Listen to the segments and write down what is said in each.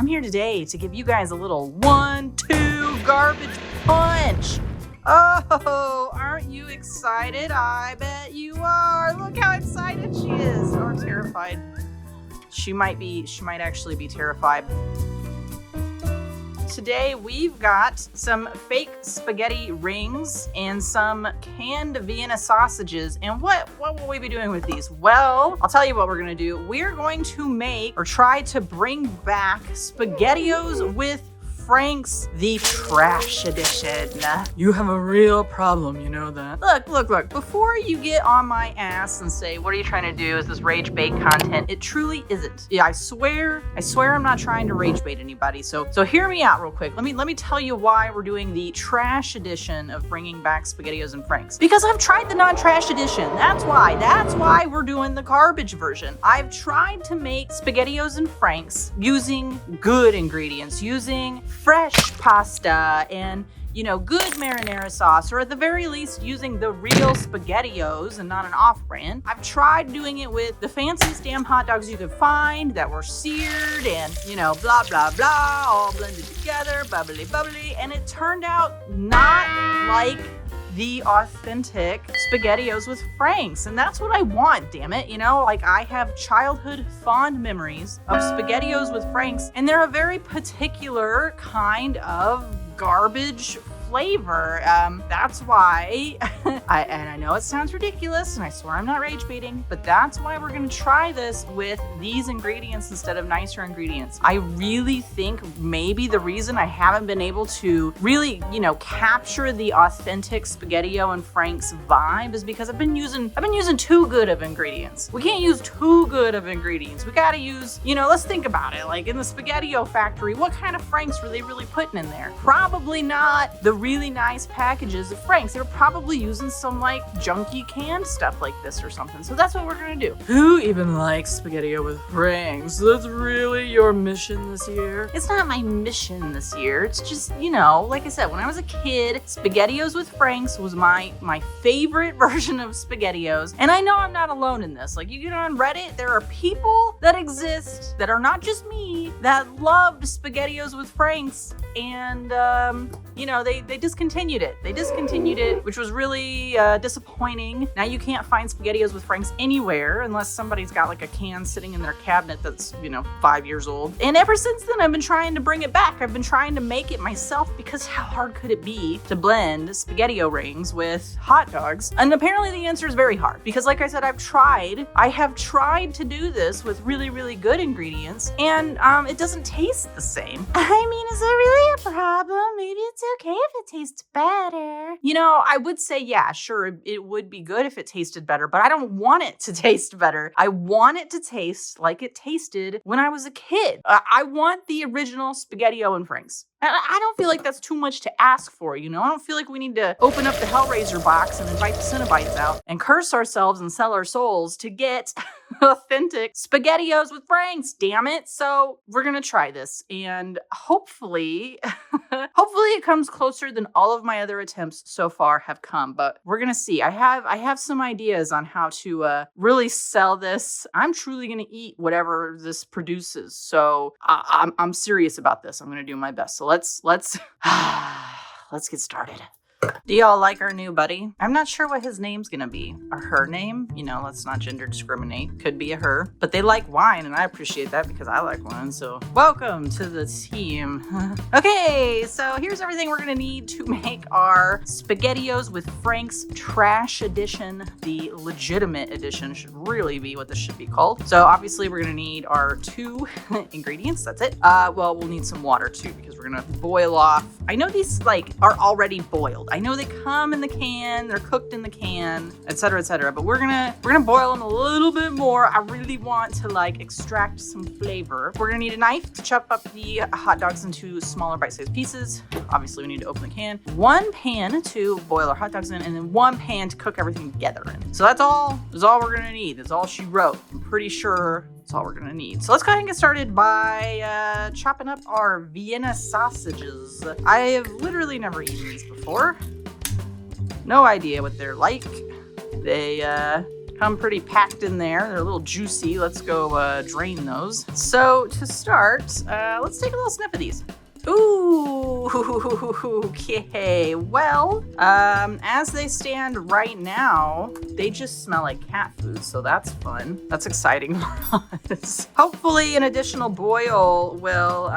I'm here today to give you guys a little 1-2 garbage punch. Oh, aren't you excited? I bet you are. Look how excited she is, or terrified. She might actually be terrified. Today we've got some fake spaghetti rings and some canned Vienna sausages. And what will we be doing with these? Well, I'll tell you what we're gonna do. We're going to make or try to bring back Spaghettios with Franks, the trash edition. You have a real problem, you know that. Look, before you get on my ass and say, what are you trying to do? Is this rage bait content? It truly isn't. Yeah, I swear I'm not trying to rage bait anybody. So hear me out real quick. Let me tell you why we're doing the trash edition of bringing back Spaghettios and Franks. Because I've tried the non-trash edition. That's why we're doing the garbage version. I've tried to make Spaghettios and Franks using good ingredients, using fresh pasta and, good marinara sauce, or at the very least using the real Spaghettios and not an off-brand. I've tried doing it with the fanciest damn hot dogs you could find that were seared and, blah, blah, blah, all blended together, bubbly, and it turned out not like the authentic Spaghettios with Franks. And that's what I want, damn it. I have childhood fond memories of Spaghettios with Franks, and they're a very particular kind of garbage flavor. That's why I know it sounds ridiculous, and I swear I'm not rage baiting, but that's why we're gonna try this with these ingredients instead of nicer ingredients. I really think maybe the reason I haven't been able to really, capture the authentic Spaghettio and Franks vibe is because I've been using too good of ingredients. We can't use too good of ingredients. We gotta use, let's think about it. Like in the Spaghettio factory, what kind of Franks were they really putting in there? Probably not the really nice packages of Franks. They were probably using some junky canned stuff like this or something. So that's what we're gonna do. Who even likes Spaghettio with Franks? That's really your mission this year? It's not my mission this year. It's just, like I said, when I was a kid, Spaghettios with Franks was my favorite version of Spaghettios. And I know I'm not alone in this. You get on Reddit, there are people that exist that are not just me that loved Spaghettios with Franks, and they discontinued it. They discontinued it, which was really disappointing. Now you can't find Spaghettios with Franks anywhere unless somebody's got a can sitting in their cabinet that's 5 years old. And ever since then, I've been trying to bring it back. I've been trying to make it myself, because how hard could it be to blend Spaghettio rings with hot dogs? And apparently the answer is very hard, because like I said, I have tried to do this with really, really good ingredients, and it doesn't taste the same. I mean, is there really a problem? Maybe it's okay if it tastes better. I would say, yeah, sure, it would be good if it tasted better, but I don't want it to taste better. I want it to taste like it tasted when I was a kid. I want the original Spaghettio and Franks. I don't feel like that's too much to ask for, I don't feel like we need to open up the Hellraiser box and invite the Cinnabites out and curse ourselves and sell our souls to get authentic Spaghettios with Franks, damn it. So we're gonna try this, and hopefully it comes closer than all of my other attempts so far have come, but we're gonna see. I have some ideas on how to really sell this. I'm truly gonna eat whatever this produces, so I'm serious about this. I'm gonna do my best. So let's get started. Do y'all like our new buddy? I'm not sure what his name's gonna be, or her name. Let's not gender discriminate. Could be a her, but they like wine, and I appreciate that because I like wine. So welcome to the team. Okay, so here's everything we're gonna need to make our Spaghettios with Franks trash edition. The legitimate edition should really be what this should be called. So obviously we're gonna need our 2 ingredients. That's it. Well, we'll need some water too, because we're gonna boil off. I know these are already boiled. I know they come in the can, they're cooked in the can, etc., but we're gonna boil them a little bit more. I really want to extract some flavor. We're gonna need a knife to chop up the hot dogs into smaller bite-sized pieces. Obviously we need to open the can. 1 pan to boil our hot dogs in, and then 1 pan to cook everything together in. So that's all we're gonna need. That's all she wrote. I'm pretty sure that's all we're gonna need. So let's go ahead and get started by chopping up our Vienna sausages. I have literally never eaten these before. No idea what they're like. They kind come pretty packed in there. They're a little juicy. Let's go drain those. So to start, let's take a little sniff of these. Ooh, okay. Well, as they stand right now, they just smell like cat food, so that's fun. That's exciting for us. Hopefully an additional boil will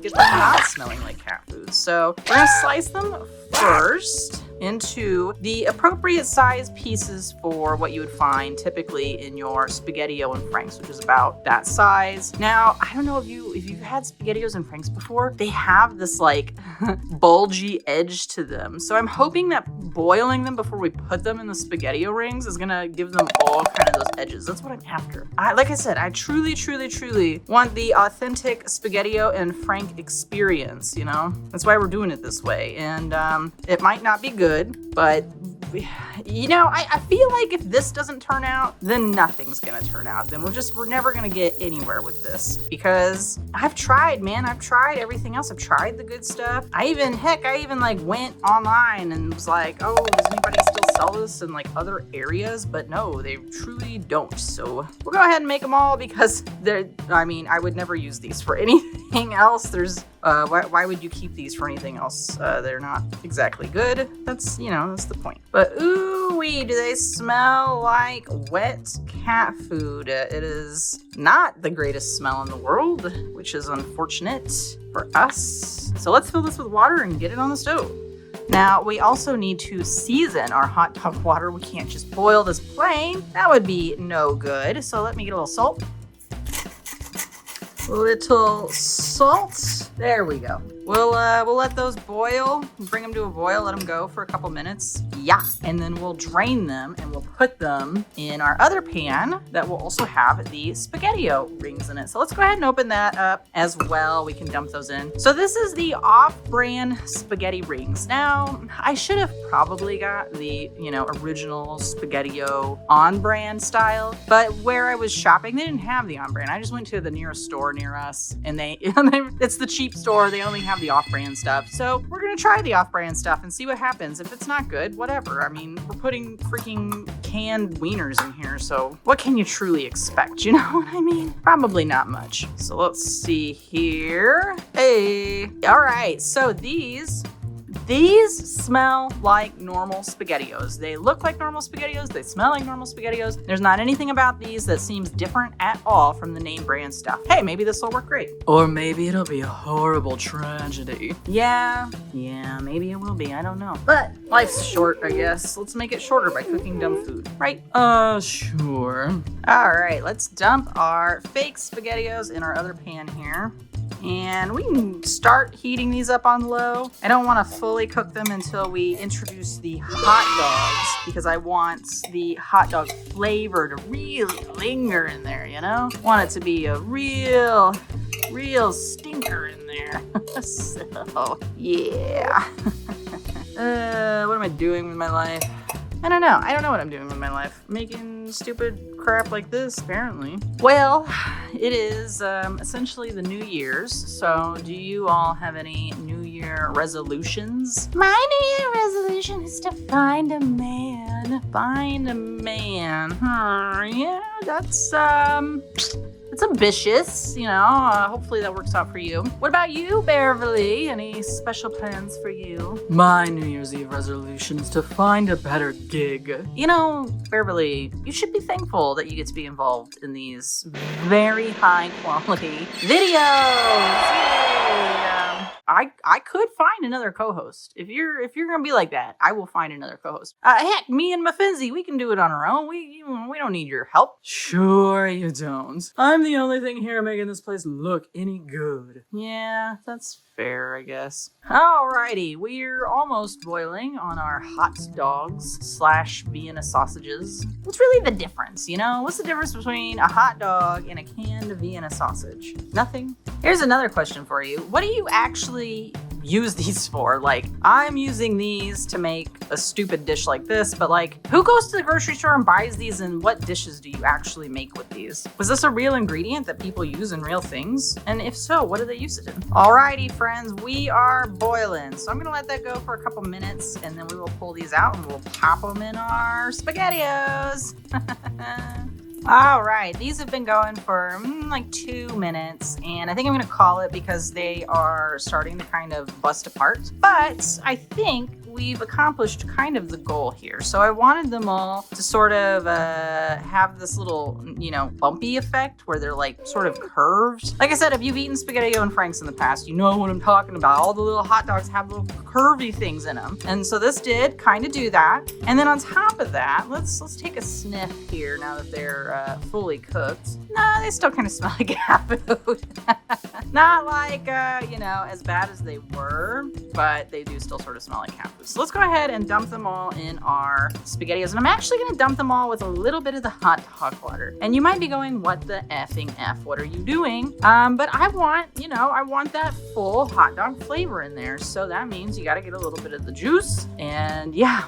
get them not smelling like cat food. So we're gonna slice them first into the appropriate size pieces for what you would find typically in your Spaghettio and Franks, which is about that size. Now, I don't know if you've had Spaghettios and Franks before. They have this like bulgy edge to them. So I'm hoping that boiling them before we put them in the Spaghettio rings is gonna give them all kind of those edges. That's what I'm after. Like I said, I truly want the authentic Spaghettio and Frank experience, you know? That's why we're doing it this way. And it might not be good, but you know, I feel like if this doesn't turn out, then nothing's gonna turn out. Then we're never gonna get anywhere with this, because I've tried, man. I've tried everything else. I've tried the good stuff. I even like went online and was like, oh, does anybody still sell this in like other areas? But no, they truly don't. So we'll go ahead and make them all, because I would never use these for anything else. Why would you keep these for anything else? They're not exactly good. That's the point. But ooh-wee, do they smell like wet cat food. It is not the greatest smell in the world, which is unfortunate for us. So let's fill this with water and get it on the stove. Now, we also need to season our hot dog water. We can't just boil this plain. That would be no good. So let me get a little salt. Little salt. There we go. We'll let those boil, bring them to a boil, let them go for a couple minutes. Yeah. And then we'll drain them and we'll put them in our other pan that will also have the Spaghettio rings in it. So let's go ahead and open that up as well. We can dump those in. So this is the off-brand spaghetti rings. Now, I should have probably got the, original Spaghettio on-brand style, but where I was shopping, they didn't have the on-brand. I just went to the nearest store near us and it's the cheap store. They only have the off-brand stuff. So we're gonna try the off-brand stuff and see what happens. If it's not good, whatever. I mean, we're putting freaking canned wieners in here, so what can you truly expect? You know what I mean? Probably not much. So let's see here. Hey, all right. So these smell like normal Spaghettios. They look like normal Spaghettios. They smell like normal Spaghettios. There's not anything about these that seems different at all from the name brand stuff. Hey, maybe this will work great. Or maybe it'll be a horrible tragedy. Yeah, maybe it will be. I don't know. But life's short, I guess. Let's make it shorter by cooking dumb food, right? Sure. All right, let's dump our fake Spaghettios in our other pan here. And we can start heating these up on low. I don't want to fully cook them until we introduce the hot dogs, because I want the hot dog flavor to really linger in there, Want it to be a real stinker in there. So, yeah. What am I doing with my life? I don't know. I don't know what I'm doing with my life. Making stupid crap like this, apparently. Well, it is essentially the New Year's. So do you all have any New Year resolutions? My New Year resolution is to find a man. Find a man. Yeah, that's it's ambitious, hopefully that works out for you. What about you, Bearverly? Any special plans for you? My New Year's Eve resolution is to find a better gig. Bearverly, you should be thankful that you get to be involved in these very high quality videos. Yay! I could find another co-host. If you're gonna be like that, I will find another co-host. Heck, me and Mafinzi, we can do it on our own. We don't need your help. Sure you don't. I'm the only thing here making this place look any good. Yeah, that's fair, I guess. Alrighty, we're almost boiling on our hot dogs / Vienna sausages. What's really the difference, What's the difference between a hot dog and a canned Vienna sausage? Nothing? Here's another question for you. What do you actually use these for. Like, I'm using these to make a stupid dish like this, but like, who goes to the grocery store and buys these, and what dishes do you actually make with these? Was this a real ingredient that people use in real things? And if so, what do they use it in? Alrighty, friends, we are boiling. So I'm gonna let that go for a couple minutes, and then we will pull these out and we'll pop them in our Spaghettios. All right, these have been going for like 2 minutes, and I think I'm gonna call it because they are starting to kind of bust apart. But I think we've accomplished kind of the goal here. So I wanted them all to sort of have this little, bumpy effect where they're like sort of curved. Like I said, if you've eaten Spaghettio and Franks in the past, you know what I'm talking about. All the little hot dogs have little curvy things in them. And so this did kind of do that. And then on top of that, let's take a sniff here now that they're fully cooked. No, they still kind of smell like cat food. Not like, as bad as they were, but they do still sort of smell like cat food. So let's go ahead and dump them all in our Spaghettios. And I'm actually going to dump them all with a little bit of the hot dog water. And you might be going, what the effing F? What are you doing? But I want that full hot dog flavor in there. So that means you got to get a little bit of the juice. And yeah,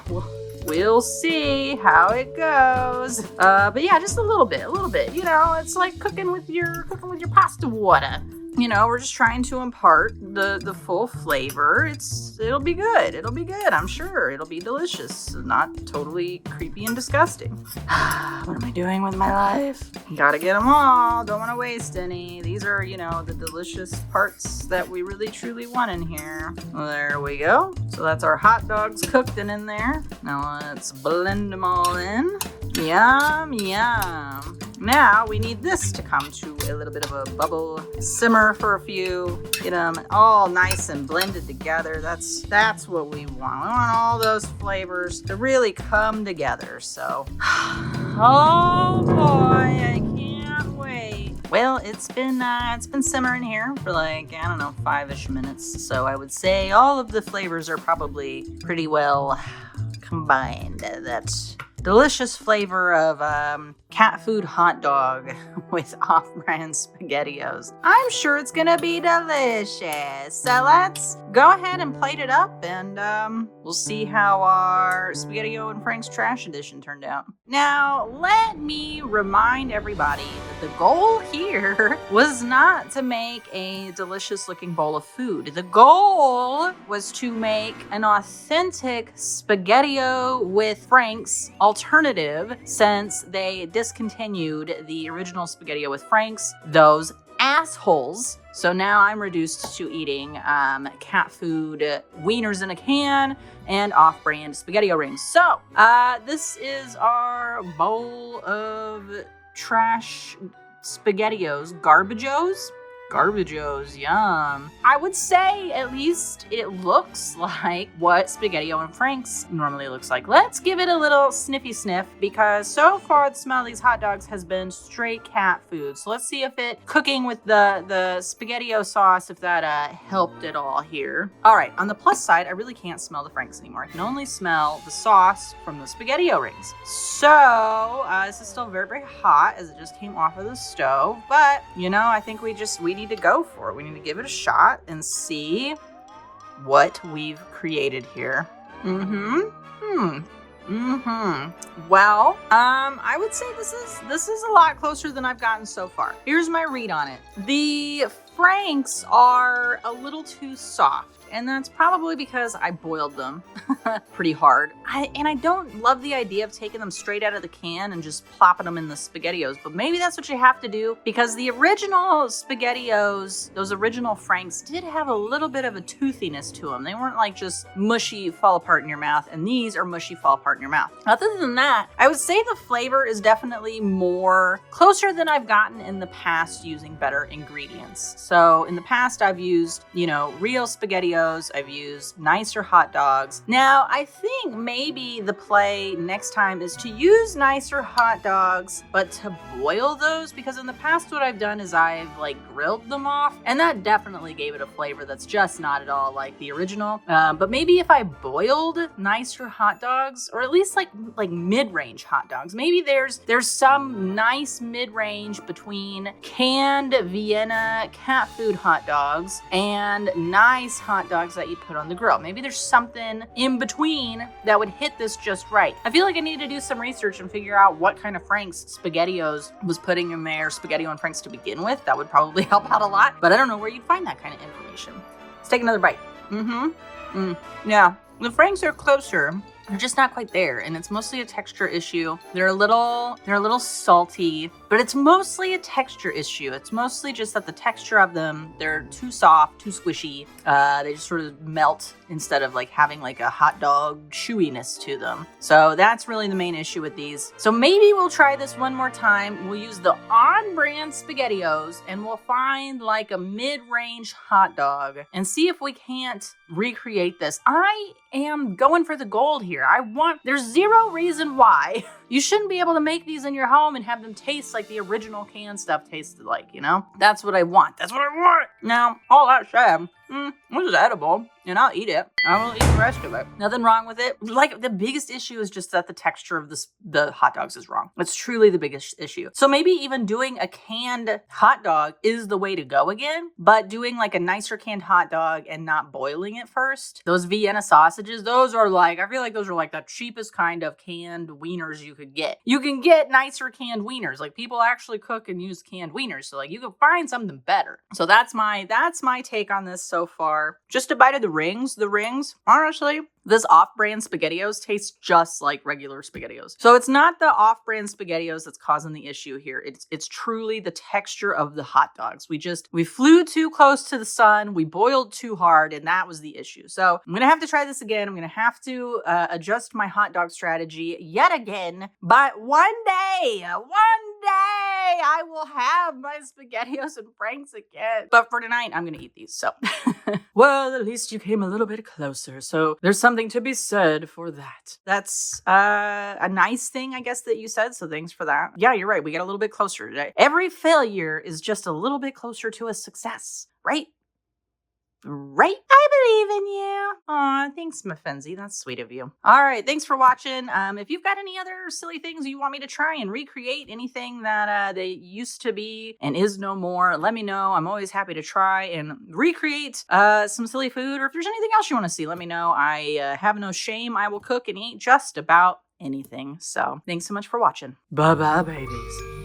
we'll see how it goes. But yeah, just a little bit. It's like cooking with your pasta water. We're just trying to impart the full flavor. It'll be good. I'm sure it'll be delicious. Not totally creepy and disgusting. What am I doing with my life? Gotta get them all. Don't want to waste any. These are, the delicious parts that we really truly want in here. There we go. So that's our hot dogs cooked and in there. Now let's blend them all in. Yum, yum. Now we need this to come to a little bit of a bubble, simmer for a few, get them all nice and blended together. That's what we want. We want all those flavors to really come together. So, oh boy, I can't wait. Well, it's been simmering here for like, 5-ish minutes. So I would say all of the flavors are probably pretty well combined. That's delicious flavor of cat food hot dog with off-brand Spaghettios. I'm sure it's gonna be delicious. So let's go ahead and plate it up, and we'll see how our Spaghettio and Franks Trash Edition turned out. Now, let me remind everybody that the goal here was not to make a delicious looking bowl of food. The goal was to make an authentic Spaghettio with Franks alternative, since they discontinued the original Spaghettio with Franks, those assholes. So now I'm reduced to eating cat food wieners in a can and off-brand Spaghettio rings. So this is our bowl of trash Spaghettios, Garbageos, yum. I would say at least it looks like what Spaghettio and Franks normally looks like. Let's give it a little sniffy sniff, because so far the smell of these hot dogs has been straight cat food. So let's see if it cooking with the Spaghettio sauce, if that helped at all here. All right, on the plus side, I really can't smell the Franks anymore. I can only smell the sauce from the Spaghettio rings. So this is still very, very hot as it just came off of the stove. But I think we need to go for it. We need to give it a shot and see what we've created here. Well, I would say this is a lot closer than I've gotten so far. Here's my read on it. The Franks are a little too soft, and that's probably because I boiled them pretty hard. I don't love the idea of taking them straight out of the can and just plopping them in the Spaghettios, but maybe that's what you have to do, because the original Spaghettios, those original Franks, did have a little bit of a toothiness to them. They weren't like just mushy, fall apart in your mouth, and these are mushy, fall apart in your mouth. Other than that, I would say the flavor is definitely more closer than I've gotten in the past using better ingredients. So in the past, I've used, real Spaghettios, I've used nicer hot dogs. Now, I think maybe the play next time is to use nicer hot dogs, but to boil those, because in the past what I've done is I've grilled them off, and that definitely gave it a flavor that's just not at all like the original. But maybe if I boiled nicer hot dogs, or at least like mid-range hot dogs, maybe there's some nice mid-range between canned Vienna, cat food hot dogs and nice hot dogs that you put on the grill. Maybe there's something in between that would hit this just right. I feel like I need to do some research and figure out what kind of Franks SpaghettiOs was putting in their Spaghettio and Franks to begin with. That would probably help out a lot, but I don't know where you'd find that kind of information. Let's take another bite. Yeah, the Franks are closer. They're just not quite there, and it's mostly a texture issue. They're a little salty, but it's mostly a texture issue. It's mostly just that the texture of them, they're too soft, too squishy. They just sort of melt instead of like having like a hot dog chewiness to them. So that's really the main issue with these. So maybe we'll try this one more time. We'll use the on-brand SpaghettiOs, and we'll find like a mid-range hot dog and see if we can't recreate this. I am going for the gold here. There's zero reason why you shouldn't be able to make these in your home and have them taste like the original canned stuff tasted like, you know? That's what I want. That's what I want. Now, all that said, this is edible, and I'll eat it. I will eat the rest of it. Nothing wrong with it. Like, the biggest issue is just that the texture of the hot dogs is wrong. It's truly the biggest issue. So maybe even doing a canned hot dog is the way to go again, but doing like a nicer canned hot dog and not boiling it first. Those Vienna sausages, those are like, I feel like those are like the cheapest kind of canned wieners you could get. You can get nicer canned wieners. Like, people actually cook and use canned wieners. So like, you can find something better. So that's my take on this so far. Just a bite of the rings. The rings, honestly, this off-brand SpaghettiOs tastes just like regular SpaghettiOs. So it's not the off-brand SpaghettiOs that's causing the issue here. It's truly the texture of the hot dogs. We flew too close to the sun, we boiled too hard, and that was the issue. So I'm gonna have to try this again. I'm gonna have to adjust my hot dog strategy yet again. But one day, I will have my Spaghettios and Franks again. But for tonight, I'm gonna eat these. So, well, at least you came a little bit closer. So there's something to be said for that. That's a nice thing, I guess, that you said. So thanks for that. Yeah, you're right. We got a little bit closer today. Every failure is just a little bit closer to a success, right? Right? I believe in you. Aw, thanks, Mafenzi. That's sweet of you. All right, thanks for watching. If you've got any other silly things you want me to try and recreate, anything that they used to be and is no more, let me know. I'm always happy to try and recreate some silly food. Or if there's anything else you want to see, let me know. I have no shame. I will cook and eat just about anything. So thanks so much for watching. Bye-bye, babies.